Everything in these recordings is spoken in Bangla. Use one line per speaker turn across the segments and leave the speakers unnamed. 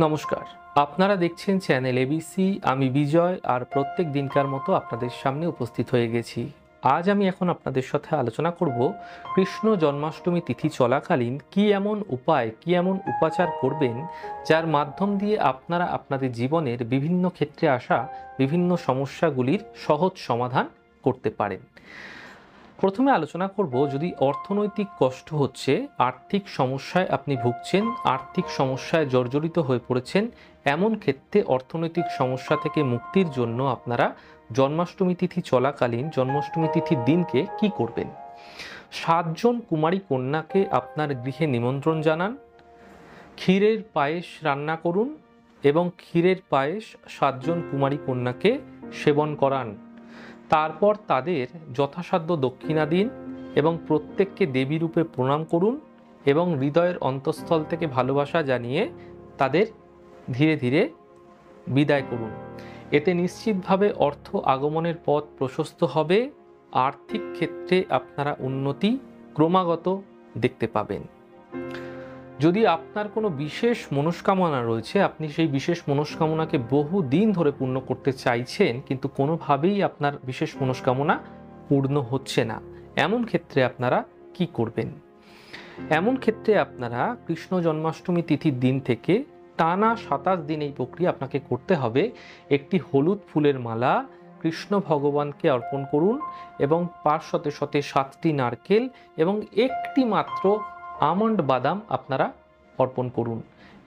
নমস্কার, আপনারা দেখছেন চ্যানেল এবিসি। আমি বিজয়, আর প্রত্যেক দিনকার মতো আপনাদের সামনে উপস্থিত হয়ে গেছি। আজ আমি এখন আপনাদের সাথে আলোচনা করব কৃষ্ণ জন্মাষ্টমী তিথি চলাকালীন কি এমন উপায়, কি এমন উপাচার করবেন যার মাধ্যম দিয়ে আপনারা আপনাদের জীবনের বিভিন্ন ক্ষেত্রে আসা বিভিন্ন সমস্যাগুলির সহজ সমাধান করতে পারেন। প্রথমে আলোচনা করব, যদি অর্থনৈতিক কষ্ট হচ্ছে, আর্থিক সমস্যায় আপনি ভুগছেন, আর্থিক সমস্যায় জর্জরিত হয়ে পড়েছেন, এমন ক্ষেত্রে অর্থনৈতিক সমস্যা থেকে মুক্তির জন্য আপনারা জন্মাষ্টমী তিথি চলাকালীন জন্মাষ্টমী তিথির দিনকে কি করবেন? 7 জন কুমারী কন্যাকে আপনার গৃহে নিমন্ত্রণ জানান, ক্ষীরের পায়েস রান্না করুন এবং ক্ষীরের পায়েস 7 জন কুমারী কন্যাকে সেবন করান। তারপর তাদের যথাসাধ্য দক্ষিণা দিন এবং প্রত্যেককে দেবী রূপে প্রণাম করুন এবং হৃদয়ের অন্তঃস্থল থেকে ভালোবাসা জানিয়ে তাদের ধীরে ধীরে বিদায় করুন। এতে নিশ্চিতভাবে অর্থ আগমনের পথ প্রশস্ত হবে, আর্থিক ক্ষেত্রে আপনারা উন্নতি ক্রমাগত দেখতে পাবেন। যদি আপনার কোনো বিশেষ মনস্কামনা রয়েছে, আপনি সেই বিশেষ মনস্কামনাকে বহু দিন ধরে পূর্ণ করতে চাইছেন, কিন্তু কোনোভাবেই আপনার বিশেষ মনস্কামনা পূর্ণ হচ্ছে না, এমন ক্ষেত্রে আপনারা কি করবেন? এমন ক্ষেত্রে আপনারা কৃষ্ণ জন্মাষ্টমী তিথির দিন থেকে টানা 27 দিন এই প্রক্রিয়া আপনাকে করতে হবে। একটি হলুদ ফুলের মালা কৃষ্ণ ভগবানকে অর্পণ করুন এবং তার সাথে সাথে 7টি নারকেল এবং একটি মাত্র আমন্ড বাদাম আপনারা অর্পণ করুন।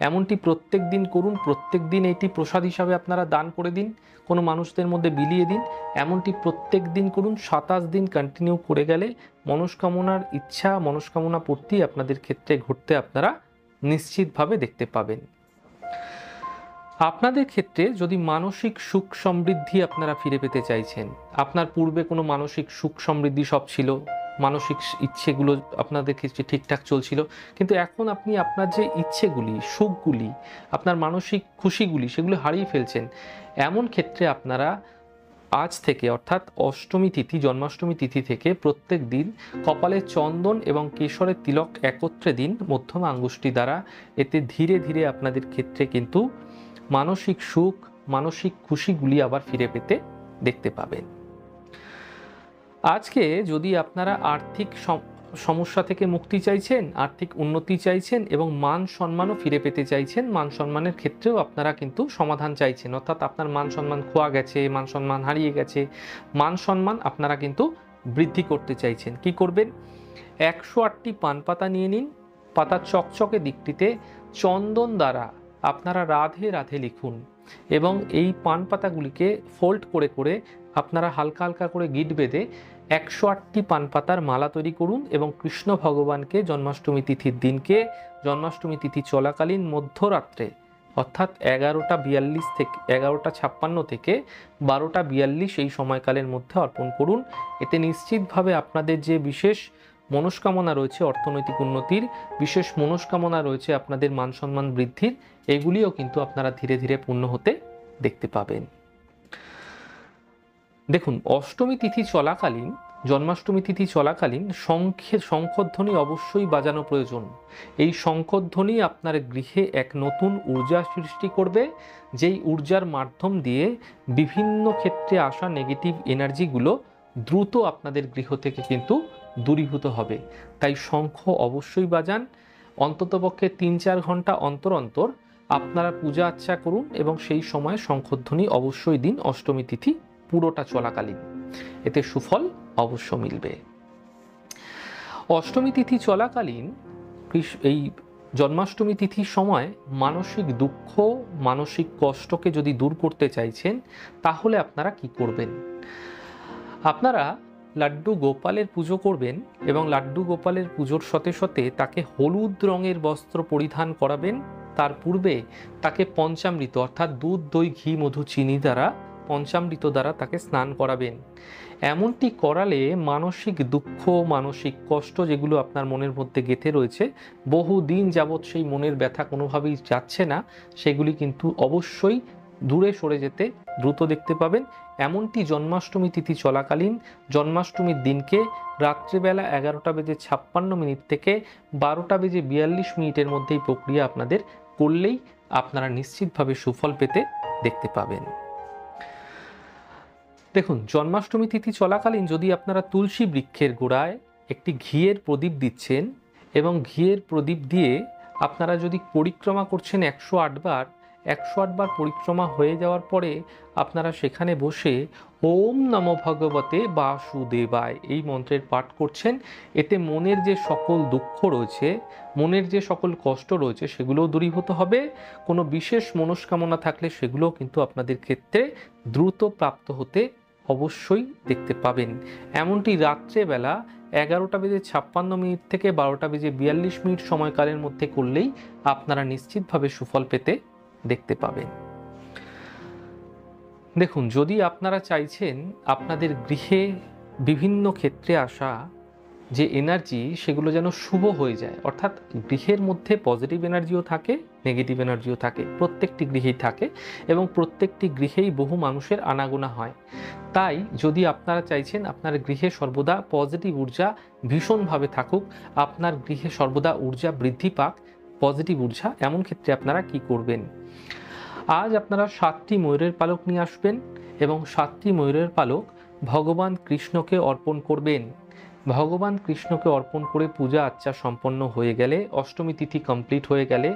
এমনটি প্রত্যেক দিন করুন। প্রত্যেক দিন এটি প্রসাদ হিসাবে আপনারা দান করে দিন, কোনো মানুষদের মধ্যে বিলিয়ে দিন। এমনটি প্রত্যেক দিন করুন। 27 দিন কন্টিনিউ করে গেলে মনস্কামনার ইচ্ছা, মনস্কামনা পূর্তি আপনাদের ক্ষেত্রে ঘটতে আপনারা নিশ্চিতভাবে দেখতে পাবেন। আপনাদের ক্ষেত্রে যদি মানসিক সুখ সমৃদ্ধি আপনারা ফিরে পেতে চাইছেন, আপনার পূর্বে কোনো মানসিক সুখ সমৃদ্ধি সব ছিল, মানসিক ইচ্ছেগুলো আপনাদের ক্ষেত্রে ঠিকঠাক চলছিল, কিন্তু এখন আপনি আপনার যে ইচ্ছেগুলি, সুখগুলি, আপনার মানসিক খুশিগুলি সেগুলো হারিয়ে ফেলছেন, এমন ক্ষেত্রে আপনারা আজ থেকে অর্থাৎ অষ্টমী তিথি জন্মাষ্টমী তিথি থেকে প্রত্যেক দিন কপালে চন্দন এবং কেশরের তিলক একত্রে দিন মধ্যম আঙ্গুষ্টি দ্বারা। এতে ধীরে ধীরে আপনাদের ক্ষেত্রে কিন্তু মানসিক সুখ, মানসিক খুশিগুলি আবার ফিরে পেতে দেখতে পাবেন। আজকে যদি আপনারা আর্থিক সমস্যা থেকে মুক্তি চাইছেন, আর্থিক উন্নতি চাইছেন এবং মান সম্মানও ফিরে পেতে চাইছেন, মান সম্মানের ক্ষেত্রেও আপনারা কিন্তু সমাধান চাইছেন, অর্থাৎ আপনার মান সম্মান খোয়া গেছে, মান সম্মান হারিয়ে গেছে, মান সম্মান আপনারা কিন্তু বৃদ্ধি করতে চাইছেন, কি করবেন? 108টি পান পাতা নিয়ে নিন। পাতার চকচকে দিকটিতে চন্দন দ্বারা আপনারা রাধে রাধে লিখুন এবং এই পান পাতাগুলিকে ফোল্ড করে করে আপনারা হালকা হালকা করে গিট বেঁধে 108টি পান পাতার মালা তৈরি করুন এবং কৃষ্ণ ভগবানকে জন্মাষ্টমী তিথির দিনকে জন্মাষ্টমী তিথি চলাকালীন মধ্যরাত্রে অর্থাৎ 11টা 42 থেকে 11টা 56 থেকে 12টা 42 এই সময়কালের মধ্যে অর্পণ করুন। এতে নিশ্চিতভাবে আপনাদের যে বিশেষ মনস্কামনা রয়েছে অর্থনৈতিক উন্নতির, বিশেষ মনস্কামনা রয়েছে আপনাদের মান সম্মান বৃদ্ধির, এগুলিও কিন্তু আপনারা ধীরে ধীরে পূর্ণ হতে দেখতে পাবেন। দেখুন, অষ্টমী তিথি চলাকালীন জন্মাষ্টমী তিথি চলাকালীন শঙ্খধ্বনি অবশ্যই বাজানো প্রয়োজন। এই শঙ্খধ্বনি আপনার গৃহে এক নতুন ঊর্জা সৃষ্টি করবে, যেই ঊর্জার মাধ্যম দিয়ে বিভিন্ন ক্ষেত্রে আসা নেগেটিভ এনার্জিগুলো দ্রুত আপনাদের গৃহ থেকে কিন্তু দূরীভূত হবে। তাই শঙ্খ অবশ্যই বাজান। অন্ততপক্ষে 3-4 ঘন্টা অন্তর অন্তর আপনারা পূজা আর্চা করুন এবং সেই সময় শঙ্খধ্বনি অবশ্যই দিন অষ্টমী তিথি পুরোটা চলাকালীন, এতে সুফল অবশ্য মিলবে। অষ্টমী তিথি চলাকালীন এই জন্মাষ্টমী তিথির সময় মানসিক দুঃখ, মানসিক কষ্টকে যদি দূর করতে চাইছেন, তাহলে আপনারা কি করবেন? আপনারা লাড্ডু গোপালের পুজো করবেন এবং লাড্ডু গোপালের পুজোর সাথে সাথে তাকে হলুদ রঙের বস্ত্র পরিধান করাবেন। তার পূর্বে তাকে পঞ্চামৃত অর্থাৎ দুধ, দই, ঘি, মধু, চিনি দ্বারা পঞ্চামৃত দ্বারা তাকে স্নান করাবেন। এমনটি করালে মানসিক দুঃখ, মানসিক কষ্ট যেগুলো আপনার মনের মধ্যে গেঁথে রয়েছে, বহু দিন যাবৎ সেই মনের ব্যথা কোনোভাবেই যাচ্ছে না, সেগুলি কিন্তু অবশ্যই দূরে সরে যেতে দ্রুত দেখতে পাবেন। এমনটি জন্মাষ্টমী তিথি চলাকালীন জন্মাষ্টমীর দিনকে রাত্রিবেলা 11টা 56 মিনিট থেকে 12টা 42 মিনিটের মধ্যে এই প্রক্রিয়া আপনাদের করলেই আপনারা নিশ্চিতভাবে সুফল পেতে দেখতে পাবেন। দেখুন, জন্মাষ্টমী তিথি চলাকালীন যদি আপনারা তুলসী বৃক্ষের গোড়ায় একটি ঘিয়ের প্রদীপ দিচ্ছেন এবং ঘিয়ের প্রদীপ দিয়ে আপনারা যদি পরিক্রমা করছেন 108 বার, 108 বার পরিক্রমা হয়ে যাওয়ার পরে আপনারা সেখানে বসে ওম নমো ভগবতে বাসুদেবায় এই মন্ত্রের পাঠ করছেন, এতে মনের যে সকল দুঃখ রয়েছে, মনের যে সকল কষ্ট রয়েছে সেগুলোও দূরীভূত হবে। কোনো বিশেষ মনস্কামনা থাকলে সেগুলোও কিন্তু আপনাদের ক্ষেত্রে দ্রুত প্রাপ্ত হতে অবশ্যই দেখতে পাবেন। এমনটি রাত্রেবেলা 11:56 থেকে 12:42 সময়কালের মধ্যে করলেই আপনারা নিশ্চিতভাবে সুফল পেতে দেখতে পাবেন। দেখুন, যদি আপনারা চাইছেন আপনাদের গৃহে বিভিন্ন ক্ষেত্রে আসা যে এনার্জি সেগুলো যেন শুভ হয়ে যায়, অর্থাৎ গৃহের মধ্যে পজিটিভ এনার্জিও থাকে, নেগেটিভ এনার্জিও থাকে, প্রত্যেকটি গৃহেই থাকে এবং প্রত্যেকটি গৃহেই বহু মানুষের আনাগোনা হয়। তাই যদি আপনারা চাইছেন আপনার গৃহে সর্বদা পজিটিভ ঊর্জা ভীষণভাবে থাকুক, আপনার গৃহে সর্বদা ঊর্জা বৃদ্ধি পাক, পজিটিভ ঊর্জা, এমন ক্ষেত্রে আপনারা কি করবেন? আজ আপনারা 7টি ময়ূরের পালক নিয়ে আসবেন এবং 7টি ময়ূরের পালক ভগবান কৃষ্ণকে অর্পণ করবেন। ভগবান কৃষ্ণকে অর্পণ করে পূজা আচ্চা সম্পন্ন হয়ে গেলে, অষ্টমী তিথি কমপ্লিট হয়ে গেলে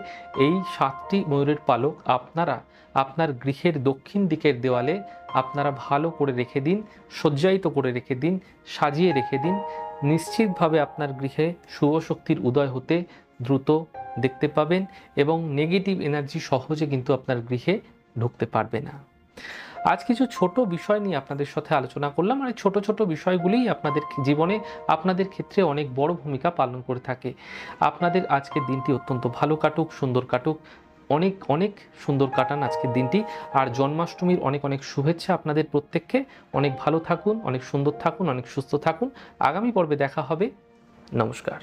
এই 7টি ময়ূরের পালক আপনারা আপনার গৃহের দক্ষিণ দিকের দেওয়ালে আপনারা ভালো করে রেখে দিন, সজ্জায়িত করে রেখে দিন, সাজিয়ে রেখে দিন। নিশ্চিতভাবে আপনার গৃহে শুভ শক্তির উদয় হতে দ্রুত দেখতে পাবেন এবং নেগেটিভ এনার্জি সহজে কিন্তু আপনার গৃহে ঢুকতে পারবে না। আজ কিছু ছোট বিষয় নিয়ে আপনাদের সাথে আলোচনা করলাম, আর এই ছোট ছোট বিষয়গুলিই আপনাদের জীবনে আপনাদের ক্ষেত্রে অনেক বড় ভূমিকা পালন করে থাকে। আপনাদের আজকের দিনটি অত্যন্ত ভালো কাটুক, সুন্দর কাটুক, অনেক অনেক সুন্দর কাটান আজকের দিনটি। আর জন্মাষ্টমীর অনেক অনেক শুভেচ্ছা আপনাদের প্রত্যেককে। অনেক ভালো থাকুন, অনেক সুন্দর থাকুন, অনেক সুস্থ থাকুন। আগামী পর্বে দেখা হবে। নমস্কার।